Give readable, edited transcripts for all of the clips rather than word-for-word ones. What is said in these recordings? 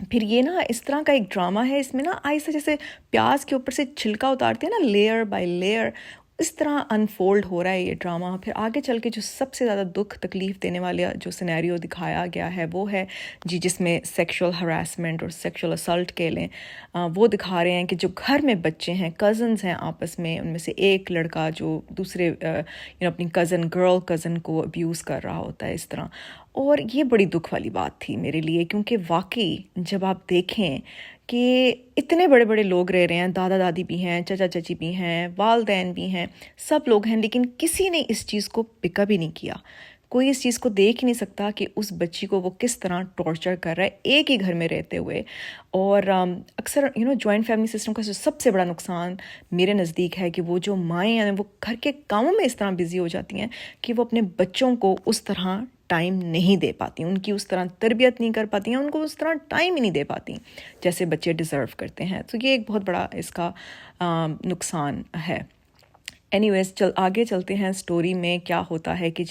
پھر یہ نا اس طرح کا ایک ڈرامہ ہے، اس میں نا آہستہ جیسے پیاز کے اوپر سے چھلکا اتارتے ہیں نا، لیئر بائی لیئر، اس طرح انفولڈ ہو رہا ہے یہ ڈرامہ. پھر آگے چل کے جو سب سے زیادہ دکھ تکلیف دینے والا جو سینیریو دکھایا گیا ہے وہ ہے جس میں سیکشول ہراسمنٹ اور سیکشول اسالٹ کہہ لیں. وہ دکھا رہے ہیں کہ جو گھر میں بچے ہیں، کزنز ہیں آپس میں، ان میں سے ایک لڑکا جو دوسرے اپنی کزن کو ابیوز کر رہا ہوتا ہے اس طرح. اور یہ بڑی دکھ والی بات تھی میرے لیے، کیونکہ واقعی جب آپ دیکھیں کہ اتنے بڑے بڑے لوگ رہ رہے ہیں، دادا دادی بھی ہیں، چچا چچی بھی ہیں، والدین بھی ہیں، سب لوگ ہیں، لیکن کسی نے اس چیز کو پک اپ ہی نہیں کیا. کوئی اس چیز کو دیکھ ہی نہیں سکتا کہ اس بچی کو وہ کس طرح ٹارچر کر رہا ہے ایک ہی گھر میں رہتے ہوئے. اور اکثر جوائنٹ فیملی سسٹم کا جو سب سے بڑا نقصان میرے نزدیک ہے کہ وہ جو مائیں ہیں وہ گھر کے کاموں میں اس طرح بزی ہو جاتی ہیں کہ وہ اپنے بچوں کو اس طرح ٹائم نہیں دے پاتی، ان کی اس طرح تربیت نہیں کر پاتی ہیں، ان کو اس طرح ٹائم ہی نہیں دے پاتی جیسے بچے ڈیزرو کرتے ہیں. تو یہ ایک بہت بڑا اس کا نقصان ہے. اینی ویز آگے چلتے ہیں اسٹوری میں. کیا ہوتا ہے کہ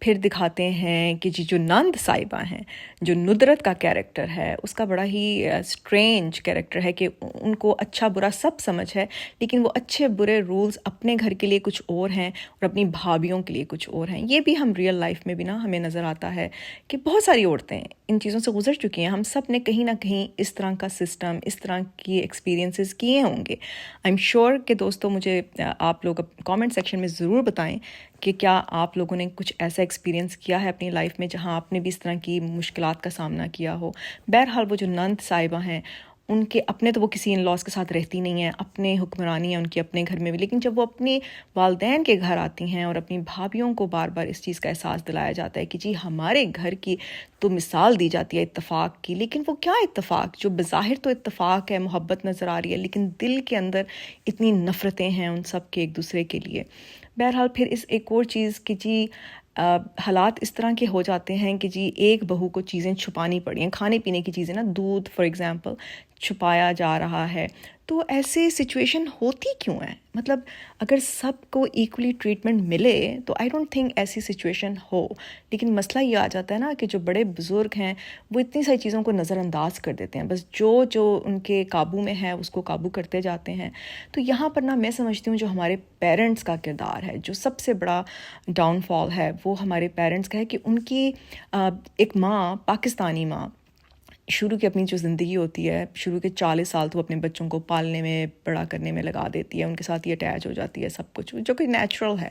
پھر دکھاتے ہیں کہ جو نند صاحبہ ہیں، جو ندرت کا کیریکٹر ہے، اس کا بڑا ہی اسٹرینج کیریکٹر ہے کہ ان کو اچھا برا سب سمجھ ہے، لیکن وہ اچھے برے رولز اپنے گھر کے لیے کچھ اور ہیں اور اپنی بھابھیوں کے لیے کچھ اور ہیں. یہ بھی ہم ریئل لائف میں بھی نا ہمیں نظر آتا ہے کہ بہت ساری عورتیں ان چیزوں سے گزر چکی ہیں. ہم سب نے کہیں نہ کہیں اس طرح کا سسٹم، اس طرح کی ایکسپیرینسز کیے ہوں گے. آئی ایم شیور کہ دوستوں مجھے آپ لوگ کامنٹ سیکشن میں ضرور بتائیں کہ کیا آپ لوگوں نے کچھ ایسا ایکسپیرینس کیا ہے اپنی لائف میں جہاں آپ نے بھی اس طرح کی مشکلات کا سامنا کیا ہو. بہرحال وہ جو نند صاحبہ ہیں، ان کے اپنے تو وہ کسی ان لاس کے ساتھ رہتی نہیں ہیں، اپنے حکمرانی ہے ان کی اپنے گھر میں بھی، لیکن جب وہ اپنے والدین کے گھر آتی ہیں اور اپنی بھابھیوں کو بار بار اس چیز کا احساس دلایا جاتا ہے کہ ہمارے گھر کی تو مثال دی جاتی ہے اتفاق کی، لیکن وہ کیا اتفاق؟ جو بظاہر تو اتفاق ہے، محبت نظر آ رہی ہے، لیکن دل کے اندر اتنی نفرتیں ہیں ان سب کے ایک دوسرے کے لیے. بہرحال پھر اس ایک اور چیز کہ حالات اس طرح کے ہو جاتے ہیں کہ ایک بہو کو چیزیں چھپانی پڑی ہیں، کھانے پینے کی چیزیں نا، دودھ فار ایگزامپل چھپایا جا رہا ہے. تو ایسے سچویشن ہوتی کیوں ہے؟ مطلب اگر سب کو ایکولی ٹریٹمنٹ ملے تو آئی ڈونٹ تھنک ایسی سچویشن ہو. لیکن مسئلہ یہ آ جاتا ہے نا کہ جو بڑے بزرگ ہیں وہ اتنی ساری چیزوں کو نظر انداز کر دیتے ہیں، بس جو ان کے قابو میں ہے اس کو قابو کرتے جاتے ہیں. تو یہاں پر نا میں سمجھتی ہوں جو ہمارے پیرنٹس کا کردار ہے، جو سب سے بڑا ڈاؤن فال ہے وہ ہمارے پیرنٹس کا ہے کہ ان کی ایک ماں، پاکستانی ماں، شروع کی اپنی جو زندگی ہوتی ہے، شروع کے 40 سال تو اپنے بچوں کو پالنے میں، بڑا کرنے میں لگا دیتی ہے، ان کے ساتھ ہی اٹیچ ہو جاتی ہے سب کچھ، جو کہ نیچرل ہے.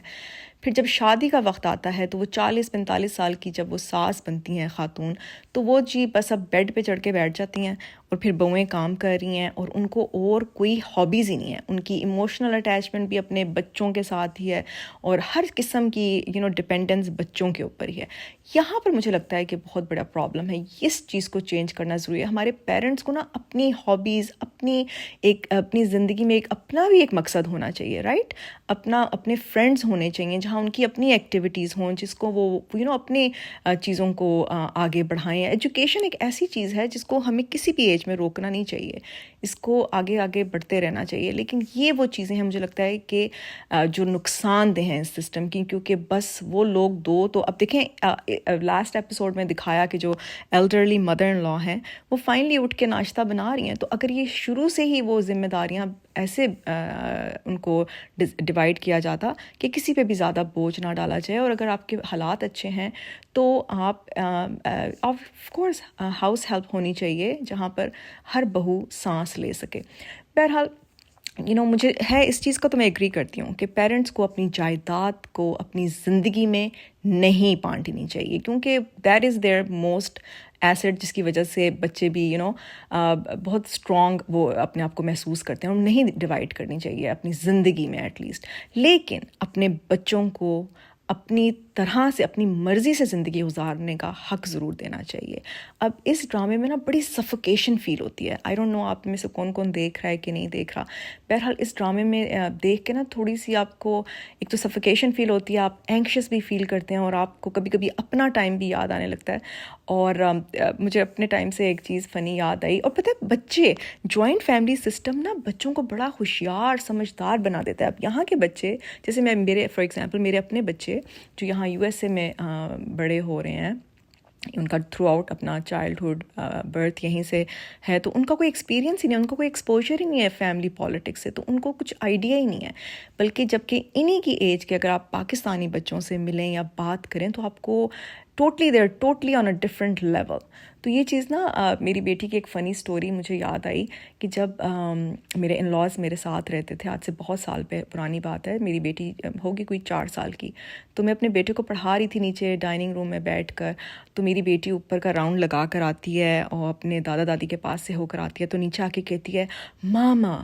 پھر جب شادی کا وقت آتا ہے تو وہ 40-45 سال کی جب وہ ساس بنتی ہیں خاتون، تو وہ بس اب بیڈ پہ چڑھ کے بیٹھ جاتی ہیں اور پھر بہویں کام کر رہی ہیں اور ان کو اور کوئی ہابیز ہی نہیں ہے. ان کی ایموشنل اٹیچمنٹ بھی اپنے بچوں کے ساتھ ہی ہے اور ہر قسم کی ڈپینڈنس بچوں کے اوپر ہی ہے. یہاں پر مجھے لگتا ہے کہ بہت بڑا پرابلم ہے. اس چیز کو چینج کرنا ضروری ہے. ہمارے پیرنٹس کو نا اپنی ہابیز، اپنی زندگی میں اپنا بھی ایک مقصد ہونا چاہیے، رائٹ؟ اپنے فرینڈز ہونے چاہیے جہاں ان کی اپنی ایکٹیویٹیز ہوں، جس کو وہ اپنے چیزوں کو آگے بڑھائیں. ایجوکیشن ایک ایسی چیز ہے جس کو ہمیں کسی بھی ایج میں روکنا نہیں چاہیے، اس کو آگے بڑھتے رہنا چاہیے. لیکن یہ وہ چیزیں ہیں مجھے لگتا ہے کہ جو نقصان دہ ہیں اس سسٹم کی، کیونکہ بس وہ لوگ دو تو اب دیکھیں لاسٹ ایپیسوڈ میں دکھایا کہ جو ایلڈرلی مدر ان لا ہیں وہ فائنلی اٹھ کے ناشتہ بنا رہی ہیں. تو اگر یہ شروع سے ہی وہ ذمہ داریاں ایسے ان کو ڈیوائڈ کیا جاتا کہ کسی پہ بھی زیادہ بوجھ نہ ڈالا جائے، اور اگر آپ کے حالات اچھے ہیں تو آپ آف کورس ہاؤس ہیلپ ہونی چاہیے جہاں پر ہر بہو سانس لے سکے. بہرحال مجھے ہے اس چیز کا تو میں ایگری کرتی ہوں کہ پیرنٹس کو اپنی جائیداد کو اپنی زندگی میں نہیں بانٹنی چاہیے، کیونکہ that is their most asset, جس کی وجہ سے بچے بھی بہت اسٹرانگ وہ اپنے آپ کو محسوس کرتے ہیں. اور نہیں ڈیوائڈ کرنی چاہیے اپنی زندگی میں ایٹ لیسٹ، لیکن اپنے بچوں کو اپنی طرح سے، اپنی مرضی سے زندگی گزارنے کا حق ضرور دینا چاہیے. اب اس ڈرامے میں نا بڑی سفوکیشن فیل ہوتی ہے. آئی ڈونٹ نو آپ میں سے کون دیکھ رہا ہے کہ نہیں دیکھ رہا. بہرحال اس ڈرامے میں دیکھ کے نا تھوڑی سی آپ کو ایک تو سفوکیشن فیل ہوتی ہے، آپ اینکشیس بھی فیل کرتے ہیں اور آپ کو کبھی کبھی اپنا ٹائم بھی یاد آنے لگتا ہے. اور مجھے اپنے ٹائم سے ایک چیز فنی یاد آئی. اور پتہ ہے بچے، جوائنٹ فیملی سسٹم نا بچوں کو بڑا ہوشیار سمجھدار بنا دیتا ہے. اب یہاں کے بچے، جیسے میرے فار ایگزامپل میرے اپنے بچے جو یہاں USA میں بڑے ہو رہے ہیں، ان کا تھرو آؤٹ اپنا چائلڈہڈ برتھ یہیں سے ہے، تو ان کا کوئی ایکسپیرینس ہی نہیں ہے، ان کا کوئی ایکسپوجر ہی نہیں ہے فیملی پالیٹکس سے، تو ان کو کچھ آئیڈیا ہی نہیں ہے. بلکہ جب کہ انہی کی ایج کے اگر آپ پاکستانی بچوں سے ملیں یا بات کریں تو آپ کو they are totally on a different level. تو یہ چیز نا میری بیٹی کی ایک فنی اسٹوری مجھے یاد آئی کہ جب میرے ان لاز میرے ساتھ رہتے تھے، آج سے بہت سال پرانی بات ہے، میری بیٹی ہوگی کوئی 4 سال کی، تو میں اپنے بیٹے کو پڑھا رہی تھی نیچے ڈائننگ روم میں بیٹھ کر. تو میری بیٹی اوپر کا راؤنڈ لگا کر آتی ہے اور اپنے دادا دادی کے پاس سے ہو کر آتی ہے، تو نیچے آ کے کہتی ہے ماما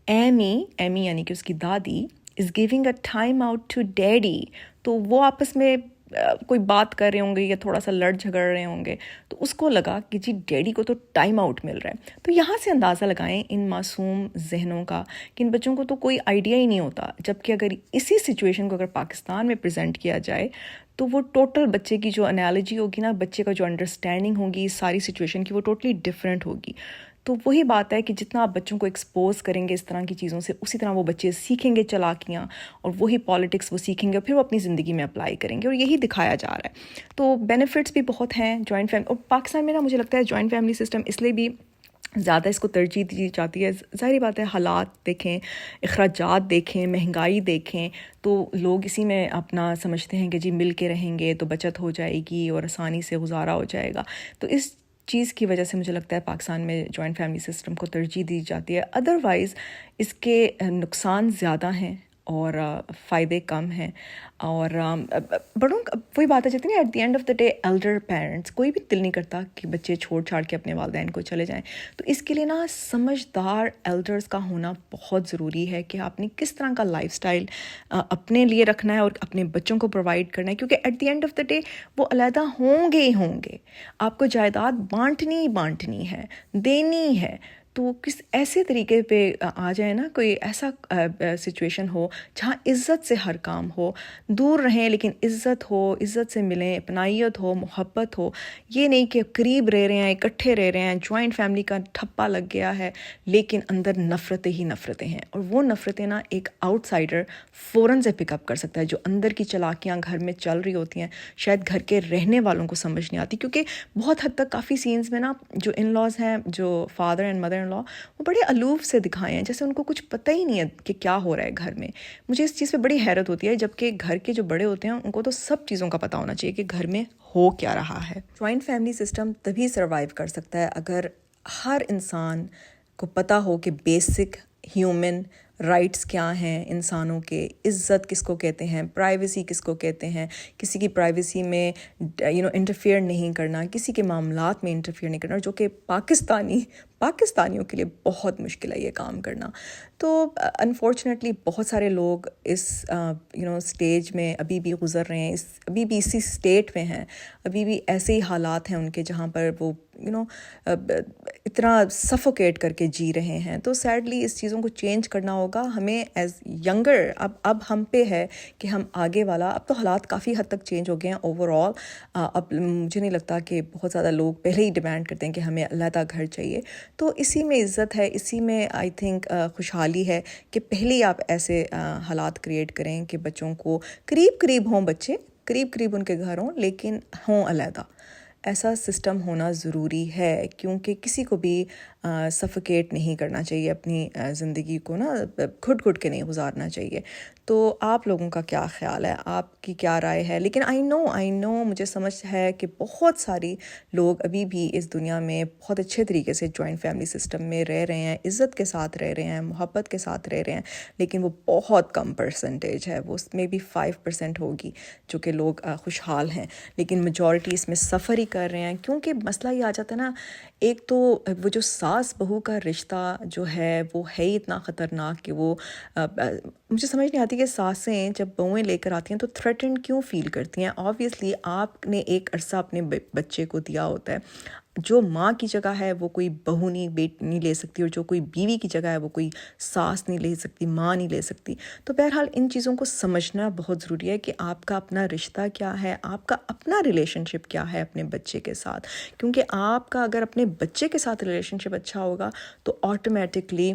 ایمی یعنی کہ اس کی دادی is giving a time out to daddy. تو وہ آپس میں کوئی بات کر رہے ہوں گے یا تھوڑا سا لڑ جھگڑ رہے ہوں گے، تو اس کو لگا کہ جی ڈیڈی کو تو ٹائم آؤٹ مل رہا ہے. تو یہاں سے اندازہ لگائیں ان معصوم ذہنوں کا کہ ان بچوں کو تو کوئی آئیڈیا ہی نہیں ہوتا، جبکہ اگر اسی سچویشن کو اگر پاکستان میں پریزنٹ کیا جائے تو وہ ٹوٹل بچے کی جو انالوجی ہوگی نا، بچے کا جو انڈرسٹینڈنگ ہوگی ساری سچویشن کی، وہ ٹوٹلی ڈفرینٹ ہوگی. تو وہی بات ہے کہ جتنا آپ بچوں کو ایکسپوز کریں گے اس طرح کی چیزوں سے، اسی طرح وہ بچے سیکھیں گے چالاکیاں، اور وہی پالیٹکس وہ سیکھیں گے اور پھر وہ اپنی زندگی میں اپلائی کریں گے، اور یہی دکھایا جا رہا ہے. تو بینیفٹس بھی بہت ہیں جوائنٹ فیملی، اور پاکستان میں نا مجھے لگتا ہے جوائنٹ فیملی سسٹم اس لیے بھی زیادہ اس کو ترجیح دی جاتی ہے. ظاہری بات ہے، حالات دیکھیں، اخراجات دیکھیں، مہنگائی دیکھیں، تو لوگ اسی میں اپنا سمجھتے ہیں کہ جی مل کے رہیں گے تو بچت ہو جائے گی اور آسانی سے گزارا ہو جائے گا. تو اس چیز کی وجہ سے مجھے لگتا ہے پاکستان میں جوائنٹ فیملی سسٹم کو ترجیح دی جاتی ہے. ادروائز اس کے نقصان زیادہ ہیں اور فائدے کم ہیں. اور بڑوں وہی بات ہے جاتی ہے نا، at the end of the day elder parents کوئی بھی دل نہیں کرتا کہ بچے چھوڑ چھاڑ کے اپنے والدین کو چلے جائیں. تو اس کے لیے نا سمجھدار ایلڈرز کا ہونا بہت ضروری ہے کہ آپ نے کس طرح کا لائف سٹائل اپنے لیے رکھنا ہے اور اپنے بچوں کو پرووائڈ کرنا ہے، کیونکہ at the end of the day وہ علیحدہ ہوں گے ہی ہوں گے. آپ کو جائیداد بانٹنی ہے، دینی ہے. تو کس ایسے طریقے پہ آ جائے نا، کوئی ایسا سچویشن ہو جہاں عزت سے ہر کام ہو، دور رہیں لیکن عزت ہو، عزت سے ملیں، اپنائیت ہو، محبت ہو. یہ نہیں کہ قریب رہ رہے ہیں، اکٹھے رہ رہے ہیں، جوائنٹ فیملی کا ٹھپا لگ گیا ہے لیکن اندر نفرتیں ہی نفرتیں ہیں. اور وہ نفرتیں نا ایک آؤٹ سائڈر فوراً سے پک اپ کر سکتا ہے. جو اندر کی چالاکیاں گھر میں چل رہی ہوتی ہیں شاید گھر کے رہنے والوں کو سمجھ نہیں آتی، کیونکہ بہت حد تک کافی سینز میں نا جو ان لاز ہیں، جو فادر اینڈ مدر ان لا، وہ بڑے الوف سے دکھائے ہیں، جیسے ان کو کچھ پتہ ہی نہیں ہے کہ کیا ہو رہا ہے گھر میں. مجھے اس چیز پہ بڑی حیرت ہوتی ہے، جبکہ گھر کے جو بڑے ہوتے ہیں ان کو تو سب چیزوں کا پتہ ہونا چاہیے کہ گھر میں ہو کیا رہا ہے. جوائنٹ فیملی سسٹم تبھی سروائیو کر سکتا ہے اگر ہر انسان کو پتہ ہو کہ بیسک ہیومن رائٹس کیا ہیں انسانوں کے، عزت کس کو کہتے ہیں، پرائیویسی کس کو کہتے ہیں، کسی کی پرائیویسی میں انٹرفیئر نہیں کرنا، کسی کے معاملات میں انٹرفیئر نہیں کرنا، جو کہ پاکستانیوں کے لیے بہت مشکل ہے یہ کام کرنا. تو انفارچونیٹلی بہت سارے لوگ اس سٹیج میں ابھی بھی گزر رہے ہیں، ابھی بھی اسی سٹیٹ میں ہیں، ابھی بھی ایسے ہی حالات ہیں ان کے جہاں پر وہ اتنا سفوکیٹ کر کے جی رہے ہیں. تو سیڈلی اس چیزوں کو چینج کرنا ہوگا ہمیں ایز ینگر. اب ہم پہ ہے کہ ہم آگے والا، اب تو حالات کافی حد تک چینج ہو گئے ہیں اوور آل. اب مجھے نہیں لگتا کہ بہت زیادہ لوگ پہلے ہی ڈیمانڈ کرتے ہیں کہ ہمیں علیحدہ گھر چاہیے. تو اسی میں عزت ہے، اسی میں آئی تھنک خوشحالی ہے کہ پہلے ہی آپ ایسے حالات کریٹ کریں کہ بچوں کو قریب ہوں، بچے قریب ان کے گھر ہوں لیکن ہوں علیحدہ. ایسا سسٹم ہونا ضروری ہے کیونکہ کسی کو بھی سفوکیٹ نہیں کرنا چاہیے، اپنی زندگی کو نا گھٹ کے نہیں گزارنا چاہیے. تو آپ لوگوں کا کیا خیال ہے، آپ کی کیا رائے ہے؟ لیکن آئی نو مجھے سمجھ ہے کہ بہت ساری لوگ ابھی بھی اس دنیا میں بہت اچھے طریقے سے جوائنٹ فیملی سسٹم میں رہ رہے ہیں، عزت کے ساتھ رہ رہے ہیں، محبت کے ساتھ رہ رہے ہیں، لیکن وہ بہت کم پرسنٹیج ہے. وہ میں بھی 5% ہوگی جو کہ لوگ خوشحال ہیں، لیکن میجورٹی اس میں سفر ہی کر رہے ہیں. کیونکہ مسئلہ یہ آ جاتا ہے نا، ایک تو وہ جو ساس بہو کا رشتہ جو ہے وہ ہے ہی اتنا خطرناک کہ وہ مجھے سمجھ نہیں آتی کہ ساسیں جب بہویں لے کر آتی ہیں تو تھریٹنڈ کیوں فیل کرتی ہیں. آبویسلی آپ نے ایک عرصہ اپنے بچے کو دیا ہوتا ہے. جو ماں کی جگہ ہے وہ کوئی بہو نہیں لے سکتی، اور جو کوئی بیوی کی جگہ ہے وہ کوئی ساس نہیں لے سکتی، ماں نہیں لے سکتی. تو بہرحال ان چیزوں کو سمجھنا بہت ضروری ہے کہ آپ کا اپنا رشتہ کیا ہے، آپ کا اپنا ریلیشن شپ کیا ہے اپنے بچے کے ساتھ. کیونکہ آپ کا اگر اپنے بچے کے ساتھ ریلیشن شپ اچھا ہوگا تو آٹومیٹکلی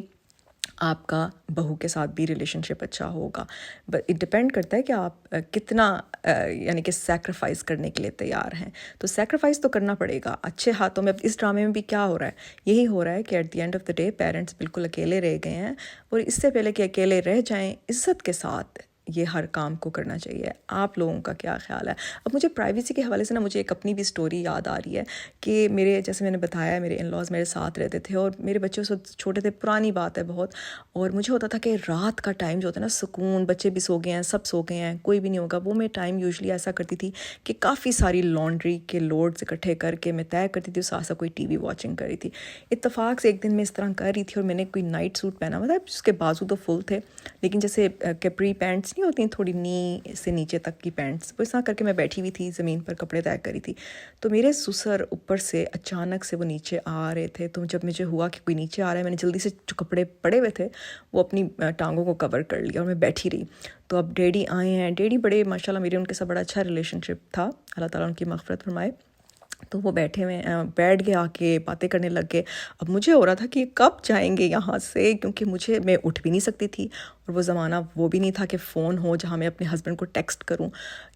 آپ کا بہو کے ساتھ بھی ریلیشن شپ اچھا ہوگا. بٹ اٹ ڈپینڈ کرتا ہے کہ آپ کتنا یعنی کہ سیکریفائز کرنے کے لیے تیار ہیں. تو سیکریفائز تو کرنا پڑے گا. اچھے ہاتھوں میں اس ڈرامے میں بھی کیا ہو رہا ہے، یہی ہو رہا ہے کہ at the end of the day parents بالکل اکیلے رہ گئے ہیں، اور اس سے پہلے کہ اکیلے رہ جائیں، عزت کے ساتھ یہ ہر کام کو کرنا چاہیے. آپ لوگوں کا کیا خیال ہے؟ اب مجھے پرائیویسی کے حوالے سے نا مجھے ایک اپنی بھی سٹوری یاد آ رہی ہے کہ میرے جیسے میں نے بتایا میرے ان لاز میرے ساتھ رہتے تھے، اور میرے بچے اس وقت چھوٹے تھے، پرانی بات ہے بہت. اور مجھے ہوتا تھا کہ رات کا ٹائم جو ہوتا ہے نا، سکون، بچے بھی سو گئے ہیں، سب سو گئے ہیں، کوئی بھی نہیں ہوگا، وہ میں ٹائم یوزلی ایسا کرتی تھی کہ کافی ساری لانڈری کے لوڈز اکٹھے کر کے میں طے کرتی تھی، اس ساتھ کوئی ٹی وی واچنگ کر رہی تھی. اتفاق سے ایک دن میں اس طرح کر رہی تھی، اور میں نے کوئی نائٹ سوٹ پہنا ہوا تھا جس کے بازو تو فل تھے، لیکن جیسے کیپری پینٹس نہیں ہوتی، تھوڑی نی سے نیچے تک کی پینٹس، وہ اس طرح کر کے میں بیٹھی ہوئی تھی زمین پر، کپڑے طے کری تھی. تو میرے سسر اوپر سے اچانک سے وہ نیچے آ رہے تھے. تو جب مجھے ہوا کہ کوئی نیچے آ رہا ہے، میں نے جلدی سے جو کپڑے پڑے ہوئے تھے وہ اپنی ٹانگوں کو کور کر لیا، اور میں بیٹھی رہی. تو اب ڈیڈی آئے ہیں، ڈیڈی بڑے ماشاءاللہ میرے ان کے ساتھ بڑا اچھا ریلیشن شپ تھا، اللہ تعالیٰ ان کی مغفرت فرمائے. تو وہ بیٹھے ہوئے بیٹھ گئے، آ کے باتیں کرنے لگ گئے. اب مجھے ہو رہا تھا کہ کب جائیں گے یہاں سے، کیونکہ میں اٹھ بھی نہیں سکتی تھی، اور وہ زمانہ وہ بھی نہیں تھا کہ فون ہو جہاں میں اپنے ہسبینڈ کو ٹیکسٹ کروں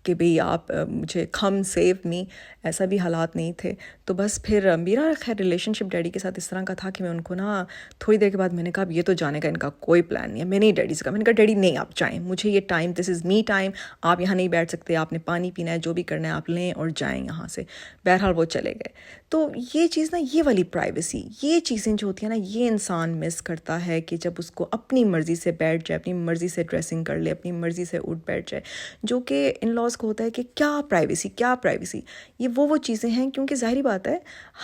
کہ بھئی آپ مجھے کم سیو می، ایسا بھی حالات نہیں تھے. تو بس پھر میرا خیر ریلیشن شپ ڈیڈی کے ساتھ اس طرح کا تھا کہ میں ان کو نا تھوڑی دیر کے بعد میں نے کہا اب یہ تو جانے کا ان کا کوئی پلان نہیں ہے. میں نے ڈیڈی سے کہا، میں نے کہا ڈیڈی نہیں آپ جائیں، مجھے یہ ٹائم، دس از می ٹائم، آپ یہاں نہیں بیٹھ سکتے، آپ نے پانی پینا ہے، جو بھی کرنا ہے آپ لیں اور جائیں یہاں سے. بہرحال وہ چلے گئے. تو یہ چیز نا، یہ والی پرائیویسی، یہ چیزیں جو ہوتی ہیں نا، یہ انسان مس کرتا ہے کہ جب اس کو اپنی مرضی سے بیٹھ جائے، اپنی مرضی سے ڈریسنگ کر لے، اپنی مرضی سے اٹھ بیٹھ جائے، جو کہ ان لاز کو ہوتا ہے کہ کیا پرائیویسی، کیا پرائیویسی. یہ وہ چیزیں ہیں، کیونکہ ظاہری بات ہے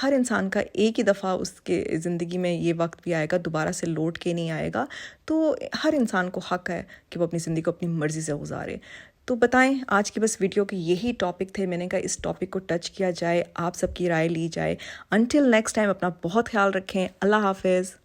ہر انسان کا ایک ہی دفعہ اس کے زندگی میں یہ وقت بھی آئے گا، دوبارہ سے لوٹ کے نہیں آئے گا. تو ہر انسان کو حق ہے کہ وہ اپنی زندگی کو اپنی مرضی سے گزارے. تو بتائیں، آج کی بس ویڈیو کے یہی ٹاپک تھے. میں نے کہا اس ٹاپک کو ٹچ کیا جائے، آپ سب کی رائے لی جائے. انٹل نیکسٹ ٹائم اپنا بہت خیال رکھیں. اللہ حافظ.